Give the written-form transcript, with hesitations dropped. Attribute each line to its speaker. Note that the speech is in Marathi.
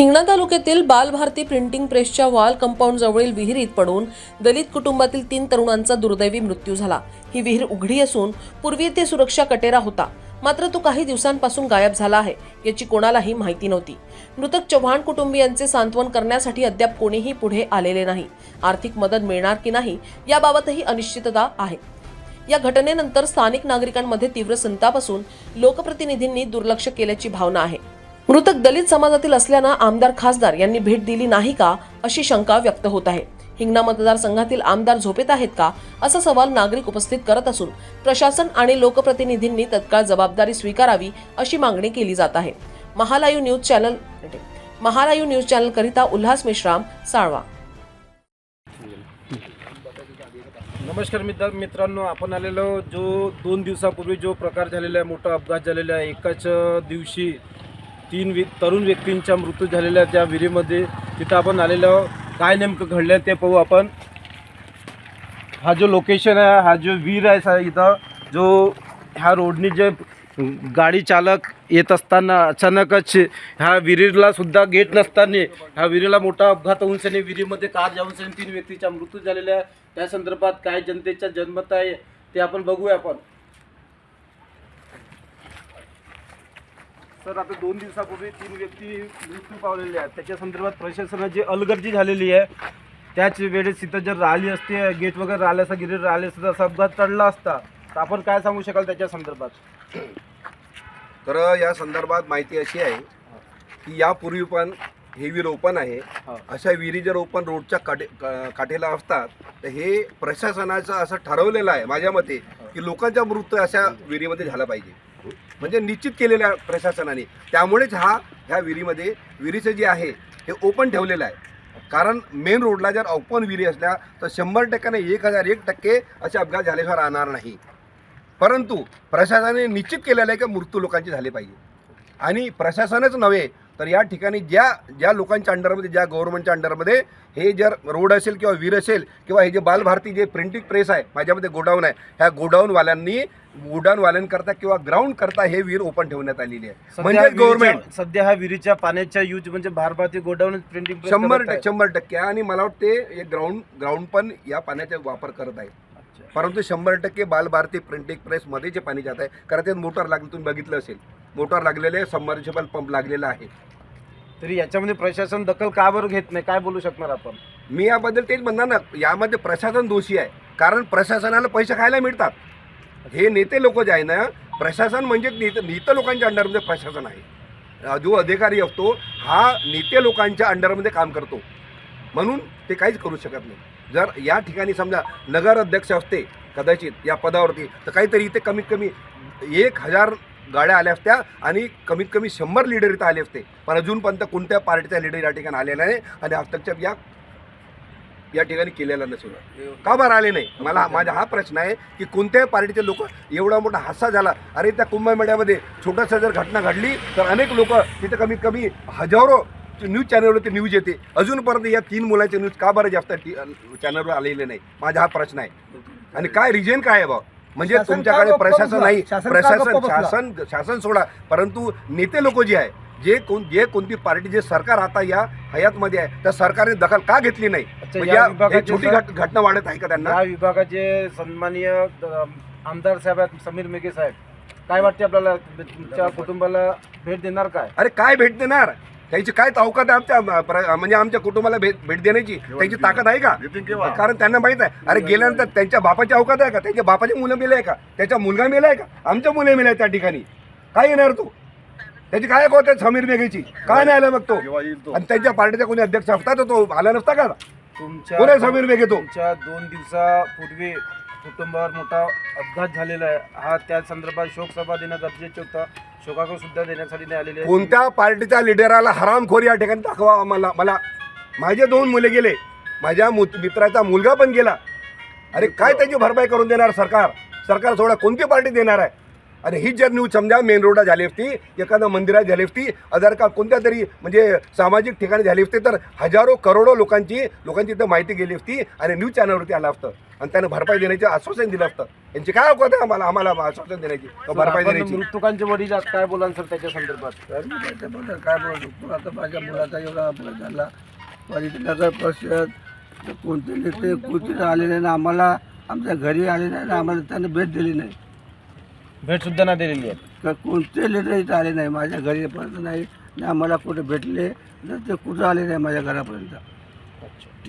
Speaker 1: हिंगणा तालुक्यातील बालभारती प्रिंटिंग प्रेसच्या वॉल कंपाऊंड जवळील विहिरीत पडून दलित कुटुंबातील 3 तरुणांचा दुर्दैवी मृत्यू झाला। ही विहीर उघडी असून पूर्वी येथे सुरक्षा कटेरा होता, मात्र तो काही दिवसांपासून गायब झाला आहे, याची कोणालाही माहिती नव्हती। मृतक चव्हाण कुटुंबियांचे सांत्वन करण्यासाठी अद्याप कोणीही पुढे आलेले नाही। आर्थिक मदत मिळणार की नाही याबाबतही अनिश्चितता आहे। या घटनेनंतर स्थानिक नागरिकांमध्ये तीव्र संताप असून लोकप्रतिनिधींनी दुर्लक्ष केल्याची भावना आहे। मृतक दलित समाजातील असल्यानं आमदार खासदार यांनी भेट दिली नाही का अशी शंका व्यक्त होत आहे। हिंगणा मतदारसंघातील आमदार झोपेत आहेत का असा सवाल नागरिक उपस्थित करत असून प्रशासन आणि लोकप्रतिनिधींनी तत्काळ जबाबदारी स्वीकारावी अशी मागणी केली जात आहे। महालाईव्ह न्यूज चॅनल करिता उल्हास मेश्राम, साळवा।
Speaker 2: नमस्कार मित्रांनो, आपण आलेलो जो 2 दिवसापूर्वी जो प्रकार झालेला आहे, मोठा अपघात झालेला आहे। एकाच दिवशी 3 तरुण व्यक्तींचा मृत्यू झालेला त्या विहिरीमध्ये, तिथं आपण आलेलो। काय नेमकं घडलं ते पाहू आपण। हा जो लोकेशन आहे, हा जो विहीर आहे इथं, जो ह्या रोडनी जे गाडी चालक येत असताना अचानकच ह्या विहिरीला सुद्धा गेट नसताना ह्या विहिरीला मोठा अपघात होऊन सनी विहिरीमध्ये कार जाऊन 3 व्यक्तीचा मृत्यू झालेला आहे। त्या संदर्भात काय जनतेच्या जनमत आहे ते आपण बघूया आपण। सर, आता 2 दिवसापूर्वी 3 व्यक्ती मृत्यू पावलेले आहेत, त्याच्या संदर्भात प्रशासनाची अलगर्जी झालेली आहे। त्याच वेळेस तिथं जर राहिली असते, गेट वगैरे राहिलं असतं, गिरीर राहिले असतं, असा अपघात टळला असता, तर आपण काय सांगू शकाल त्याच्या संदर्भात?
Speaker 3: तर या संदर्भात माहिती अशी आहे की यापूर्वी पण हे विहीर ओपन आहे। अशा विहिरी जर ओपन रोडच्या काठेला असतात तर हे प्रशासनाचं असं ठरवलेलं आहे माझ्या मते की लोकांचा मृत्यू अशा विहिरीमध्ये झाला पाहिजे, म्हणजे निश्चित केलेलं आहे प्रशासनाने। त्यामुळेच ह्या विहिरीचं जे आहे हे ओपन ठेवलेलं आहे। कारण मेन रोडला जर ओपन विहिरी असल्या तर 100% 1001% असे अपघात झाल्याशिवाय राहणार नाही। परंतु प्रशासनाने निश्चित केलेलं आहे की मृत्यू लोकांचे झाले पाहिजे। आणि प्रशासनच नव्हे तर या ठिकाणी ज्या लोकांच्या अंडरमध्ये, ज्या गव्हर्नमेंटच्या अंडरमध्ये हे जर रोड असेल किंवा विहीर असेल किंवा हे जे बालभारती जे प्रिंटिंग प्रेस आहे, माझ्यामध्ये गोडाऊन आहे, ह्या गोडाऊनवाल्यांकरता किंवा ग्राउंड करता हे विहीर ओपन ठेवण्यात आलेली आहे। म्हणजे गव्हर्नमेंट
Speaker 2: सध्या ह्या विहिरीच्या पाण्याच्या यूज म्हणजे बालभारती गोडाऊन प्रिंटिंग
Speaker 3: 100% आणि मला वाटते एक ग्राउंड पण या पाण्याचा वापर करत आहे। परंतु 100% बालभारती प्रिंटिंग प्रेसमध्ये जे पाणी जात आहे, कारण त्यात मोटर लागली, तुम्ही बघितलं असेल, मोटर लागलेले, सबमर्सिबल पंप लागलेला आहे।
Speaker 2: तरी याच्यामध्ये प्रशासन दखल का बरं घेत नाही, काय बोलू शकणार आपण?
Speaker 3: मी याबद्दल तेच म्हणणार ना, यामध्ये प्रशासन दोषी आहे। कारण प्रशासनाला पैसे खायला मिळतात। हे नेते लोक जे आहे ना, प्रशासन म्हणजे नेते लोकांच्या अंडरमध्ये प्रशासन आहे। जो अधिकारी असतो हा नेते लोकांच्या अंडरमध्ये काम करतो, म्हणून ते काहीच करू शकत नाही। जर या ठिकाणी समजा नगर अध्यक्ष असते कदाचित या पदावरती, तर काहीतरी इथे कमीत कमी 1000 गाड्या आल्या असत्या आणि कमीत कमी 100 लीडर इथं आले असते। पण अजूनपर्यंत कोणत्या पार्टीचा लीडर या ठिकाणी आलेला नाही आणि हस्तक्षेप या ठिकाणी केलेला नसेल। का बरं आले नाही? माझा हा प्रश्न आहे की कोणत्याही पार्टीचे लोक, एवढा मोठा हादसा झाला, अरे त्या कुंभमेळ्यामध्ये छोटासा जर घटना घडली तर अनेक लोक तिथे कमीत कमी हजारो न्यूज चॅनलवरती न्यूज येते, अजूनपर्यंत या 3 मुलांचे न्यूज का बरं जास्त चॅनलवर आलेले नाही? माझा हा प्रश्न आहे। आणि काय रिजन काय आहे बा? म्हणजे तुमच्याकडे प्रशासन नाही, शासन सोडा, परंतु नेते लोक जे आहे, जे कोणती पार्टी, जे सरकार आता या हयातमध्ये आहे, त्या सरकारने दखल का घेतली नाही? म्हणजे छोटी घटना वाढत आहे का त्यांना?
Speaker 2: या विभागाचे सन्माननीय आमदार साहेब आहेत, समीर मेघे साहेब, काय वाटते आपल्याला? तुमच्या कुटुंबाला भेट देणार काय?
Speaker 3: अरे काय भेट देणार? त्यांची काय ताकद आहे म्हणजे आमच्या कुटुंबाला भेट देण्याची त्यांची ताकद आहे का? कारण त्यांना माहित आहे, अरे गेल्यानंतर त्यांच्या बापाची अवकात आहे का? त्यांच्या बापाची मुलं मेले आहे का? त्याचा मुलगा मेला आहे का? आमच्या मुले मेले त्या ठिकाणी काय येणार? तो त्याची काय होत समीर मेघेची काय नाही आला मग तो? आणि त्यांच्या पार्टीचा कोणी अध्यक्ष असता तर तो आला नसता का?
Speaker 2: तुमच्या
Speaker 3: समीर मेघे तो
Speaker 2: 2 दिवसापूर्वी कुटुंबावर मोठा अपघात झालेला आहे, हा त्या संदर्भात शोकसभा देणं गरजेचं होतं, शोकाकुळ सुद्धा देण्यासाठी नाही आलेले।
Speaker 3: कोणत्या पार्टीच्या लिडराला हरामखोर या ठिकाणी दाखवा मला माझे 2 मुले गेले, माझ्या मित्राचा मुलगा पण गेला। अरे काय त्याची भरपाई करून देणार सरकार? सोडा, कोणती पार्टी देणार आहे? आणि ही जर न्यूज समजा मेन रोडला झाली असती, एखाद्या मंदिरात झाली असती, आधार कार्ड कोणत्या तरी म्हणजे सामाजिक ठिकाणी झाली असती, तर हजारो करोडो लोकांची इथं माहिती गेली असती आणि न्यूज चॅनलवरती आलं असतं आणि त्यानं भरपाई देण्याचे आश्वासन दिलं असतं. यांची काय अवकात आहे आम्हाला आश्वासन देण्याची भरपाई
Speaker 2: आपण
Speaker 3: देण्याची?
Speaker 2: मृतकांचे वडील आज काय बोलाल सर त्याच्या संदर्भात?
Speaker 4: तर मी त्याच्याबद्दल काय बोलतो, आता माझ्या मुलाचा एवढा अपघात झाला, पण नगर परिषद कोणते नेते कुठे आलेले नाही, आम्हाला आमच्या घरी आले नाही ना, आम्हाला त्यांनी भेट दिली नाही.
Speaker 2: भेट सुद्धा ना दिलेली आहे.
Speaker 4: का कोणते लेटर इथं आले नाही, माझ्या घरीपर्यंत नाही ना, आम्हाला कुठे भेटले तर ते कुठं आले नाही माझ्या घरापर्यंत.